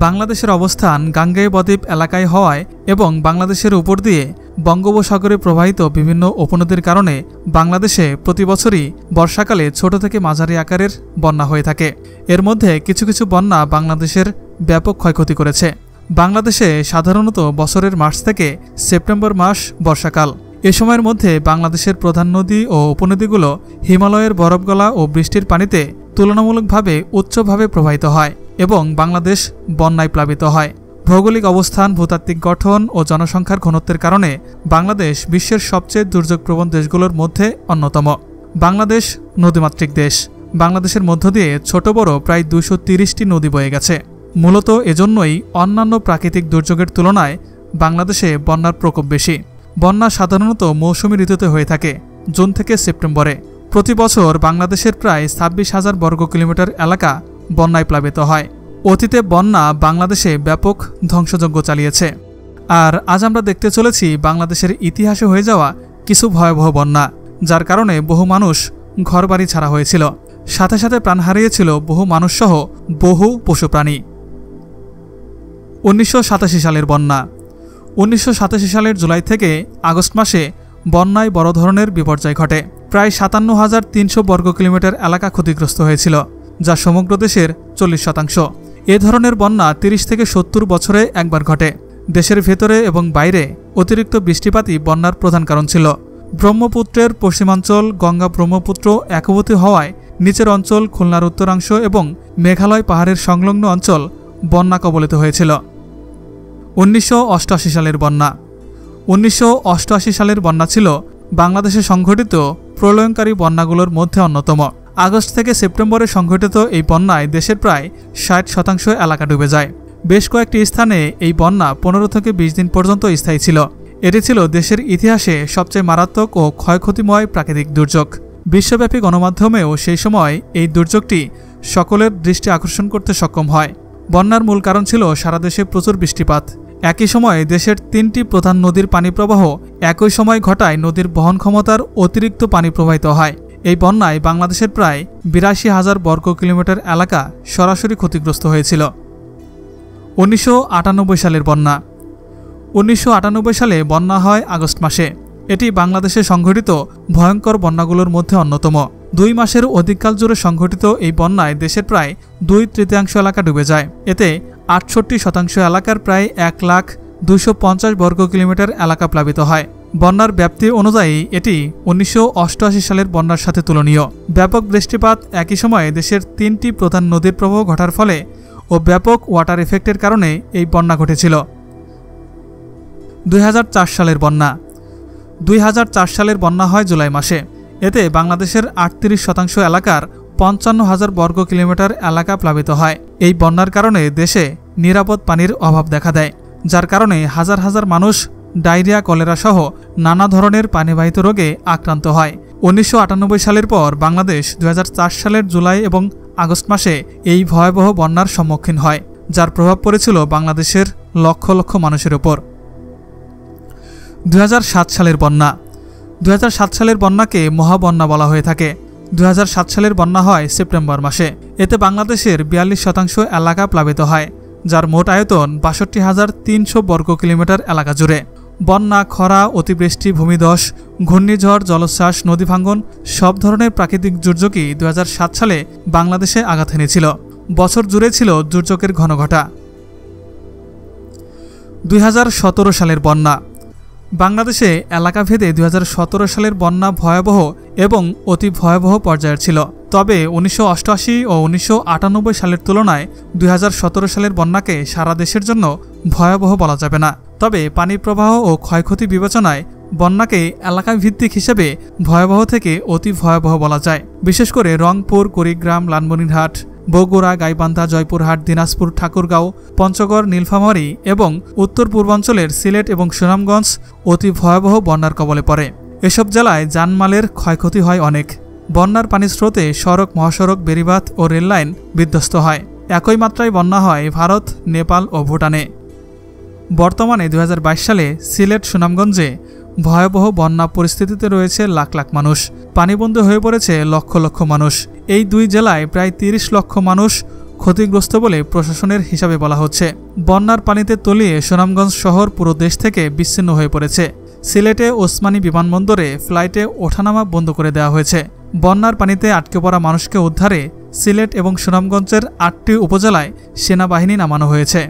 বাংলাদেশের অবস্থান গাঙ্গেয় বদ্বীপ এলাকায় হওয়ায় এবং বাংলাদেশের উপর দিয়ে বঙ্গোপসাগরে প্রবাহিত বিভিন্ন উপনদীর কারণে বাংলাদেশে প্রতি বছরই বর্ষাকালে ছোট থেকে মাঝারি আকারের বন্যা হয়ে থাকে। এর মধ্যে কিছু কিছু বন্যা বাংলাদেশের ব্যাপক ক্ষয়ক্ষতি করেছে। বাংলাদেশে সাধারণত বছরের মার্চ থেকে সেপ্টেম্বর মাস বর্ষাকাল। এ সময়ের মধ্যে বাংলাদেশের প্রধান নদী ও উপনদীগুলো হিমালয়ের বরফ গলা ও বৃষ্টির পানিতে তুলনামূলকভাবে উচ্চভাবে প্রবাহিত হয় এবং বাংলাদেশ বন্যায় প্লাবিত হয়। ভৌগোলিক অবস্থান, ভূতাত্ত্বিক গঠন ও জনসংখ্যার ঘনত্বের কারণে বাংলাদেশ বিশ্বের সবচেয়ে দুর্যোগপ্রবণ দেশগুলোর মধ্যে অন্যতম। বাংলাদেশ নদীমাতৃক দেশ। বাংলাদেশের মধ্য দিয়ে ছোট বড় প্রায় 230টি নদী বয়ে গেছে। মূলত এজন্যই অন্যান্য প্রাকৃতিক দুর্যোগের তুলনায় বাংলাদেশে বন্যার প্রকোপ বেশি। বন্যা সাধারণত মৌসুমী ঋতুতে হয়ে থাকে, জুন থেকে সেপ্টেম্বরে। প্রতি বছর বাংলাদেশের প্রায় 26,000 বর্গ কিলোমিটার এলাকা বন্যায় প্লাবিত হয়। অতীতে বন্যা বাংলাদেশে ব্যাপক ধ্বংসযজ্ঞ চালিয়েছে। আর আজ আমরা দেখতে চলেছি বাংলাদেশের ইতিহাসে হয়ে যাওয়া কিছু ভয়াবহ বন্যা, যার কারণে বহু মানুষ ঘরবাড়ি ছাড়া হয়েছিল, সাথে সাথে প্রাণ হারিয়েছিল বহু মানুষসহ বহু পশুপ্রাণী। 1987 সালের বন্যা। 1987 সালের জুলাই থেকে আগস্ট মাসে বন্যায় বড় ধরনের বিপর্যয় ঘটে। প্রায় 57,300 বর্গ কিলোমিটার এলাকা ক্ষতিগ্রস্ত হয়েছিল, যা সমগ্র দেশের 40%। এ ধরনের বন্যা 30 থেকে 70 বছরে একবার ঘটে। দেশের ভেতরে এবং বাইরে অতিরিক্ত বৃষ্টিপাতই বন্যার প্রধান কারণ ছিল। ব্রহ্মপুত্রের পশ্চিমাঞ্চল গঙ্গা ব্রহ্মপুত্র একভূত হওয়ায় নিচের অঞ্চল, খুলনার উত্তরাংশ এবং মেঘালয় পাহাড়ের সংলগ্ন অঞ্চল বন্যা কবলিত হয়েছিল। 1988 সালের বন্যা। 1988 সালের বন্যা ছিল বাংলাদেশে সংঘটিত প্রলয়ঙ্কারী বন্যাগুলোর মধ্যে অন্যতম। আগস্ট থেকে সেপ্টেম্বরে সংঘটিত এই বন্যায় দেশের প্রায় 60% এলাকা ডুবে যায়। বেশ কয়েকটি স্থানে এই বন্যা 15 থেকে 20 দিন পর্যন্ত স্থায়ী ছিল। এটি ছিল দেশের ইতিহাসে সবচেয়ে মারাত্মক ও ক্ষয়ক্ষতিময় প্রাকৃতিক দুর্যোগ। বিশ্বব্যাপী গণমাধ্যমেও সেই সময় এই দুর্যোগটি সকলের দৃষ্টি আকর্ষণ করতে সক্ষম হয়। বন্যার মূল কারণ ছিল সারা দেশে প্রচুর বৃষ্টিপাত। একই সময়ে দেশের 3টি প্রধান নদীর পানি প্রবাহ একই সময় ঘটায় নদীর বহন ক্ষমতার অতিরিক্ত পানি প্রবাহিত হয়। এই বন্যায় বাংলাদেশের প্রায় 82,000 বর্গ কিলোমিটার এলাকা সরাসরি ক্ষতিগ্রস্ত হয়েছিল। 1998 সালের বন্যা। 1998 সালে বন্যা হয় আগস্ট মাসে। এটি বাংলাদেশে সংঘটিত ভয়ঙ্কর বন্যাগুলোর মধ্যে অন্যতম। 2 মাসের অধিককাল জুড়ে সংঘটিত এই বন্যায় দেশের প্রায় 2/3 এলাকা ডুবে যায়। এতে 68% এলাকার প্রায় 1,250,000 বর্গ কিলোমিটার এলাকা প্লাবিত হয়। বন্যার ব্যাপ্তি অনুযায়ী এটি 1988 সালের বন্যার সাথে তুলনীয়। ব্যাপক বৃষ্টিপাত, একই সময়ে দেশের 3টি প্রধান নদীর প্রবাহ ঘটার ফলে ও ব্যাপক ওয়াটার এফেক্টের কারণে এই বন্যা ঘটেছিল। 2004 সালের বন্যা। 2004 সালের বন্যা হয় জুলাই মাসে। এতে বাংলাদেশের 38% এলাকার 55,000 বর্গ কিলোমিটার এলাকা প্লাবিত হয়। এই বন্যার কারণে দেশে নিরাপদ পানির অভাব দেখা দেয়, যার কারণে হাজার হাজার মানুষ ডায়রিয়া, কলেরা সহ নানা ধরনের পানিবাহিত রোগে আক্রান্ত হয়। 1998 সালের পর বাংলাদেশ 2004 সালের জুলাই এবং আগস্ট মাসে এই ভয়াবহ বন্যার সম্মুখীন হয়, যার প্রভাব পড়েছিল বাংলাদেশের লক্ষ লক্ষ মানুষের উপর। 2007 সালের বন্যা। 2007 সালের বন্যাকে মহাবন্যা বলা হয়ে থাকে। 2007 সালের বন্যা হয় সেপ্টেম্বর মাসে। এতে বাংলাদেশের 42% এলাকা প্লাবিত হয়, যার মোট আয়তন 62,300 বর্গ কিলোমিটার এলাকা জুড়ে। বন্যা, খরা, অতিবৃষ্টি, ভূমিধস, ঘূর্ণিঝড়, জলোচ্ছ্বাস, নদী ভাঙ্গন সব ধরনের প্রাকৃতিক দুর্যোগই 2007 সালে বাংলাদেশে আঘাত এনেছিল। বছর জুড়ে ছিল দুর্যোগের ঘনঘটা। 2017 সালের বন্যা। বাংলাদেশে এলাকাভেদে 2017 সালের বন্যা ভয়াবহ এবং অতি ভয়াবহ পর্যায়ের ছিল। তবে 1988 ও 1998 সালের তুলনায় 2017 সালের বন্যাকে সারা দেশের জন্য ভয়াবহ বলা যাবে না। তবে পানি প্রবাহ ও ক্ষয়ক্ষতি বিবেচনায় বন্যাকে এলাকা ভিত্তিক হিসেবে ভয়াবহ থেকে অতি ভয়াবহ বলা যায়। বিশেষ করে রংপুর, কুড়িগ্রাম, লালমনিরহাট, বগুড়া, গাইবান্ধা, জয়পুরহাট, দিনাজপুর, ঠাকুরগাঁও, পঞ্চগড়, নীলফামারী এবং উত্তর পূর্বাঞ্চলের সিলেট এবং সুনামগঞ্জ অতি ভয়াবহ বন্যার কবলে পড়ে। এসব জেলায় জানমালের ক্ষয়ক্ষতি হয় অনেক। বন্যার পানির স্রোতে সড়ক, মহাসড়ক, বেড়িবাঁধ ও রেললাইন বিধ্বস্ত হয়। একই মাত্রায় বন্যা হয় ভারত, নেপাল ও ভুটানে। বর্তমানে 2022 সালে সিলেট, সুনামগঞ্জে ভয়াবহ বন্যা পরিস্থিতিতে রয়েছে লাখ লাখ মানুষ। পানিবন্দী হয়ে পড়েছে লক্ষ লক্ষ মানুষ। এই দুই জেলায় প্রায় 30 লক্ষ মানুষ ক্ষতিগ্রস্ত বলে প্রশাসনের হিসাবে বলা হচ্ছে। বন্যার পানিতে তলিয়ে সুনামগঞ্জ শহর পুরো দেশ থেকে বিচ্ছিন্ন হয়ে পড়েছে। সিলেটে ওসমানী বিমানবন্দরে ফ্লাইটে ওঠানামা বন্ধ করে দেওয়া হয়েছে। বন্যার পানিতে আটকে পড়া মানুষকে উদ্ধারে সিলেট এবং সুনামগঞ্জের ৮টি উপজেলায় সেনাবাহিনী নামানো হয়েছে।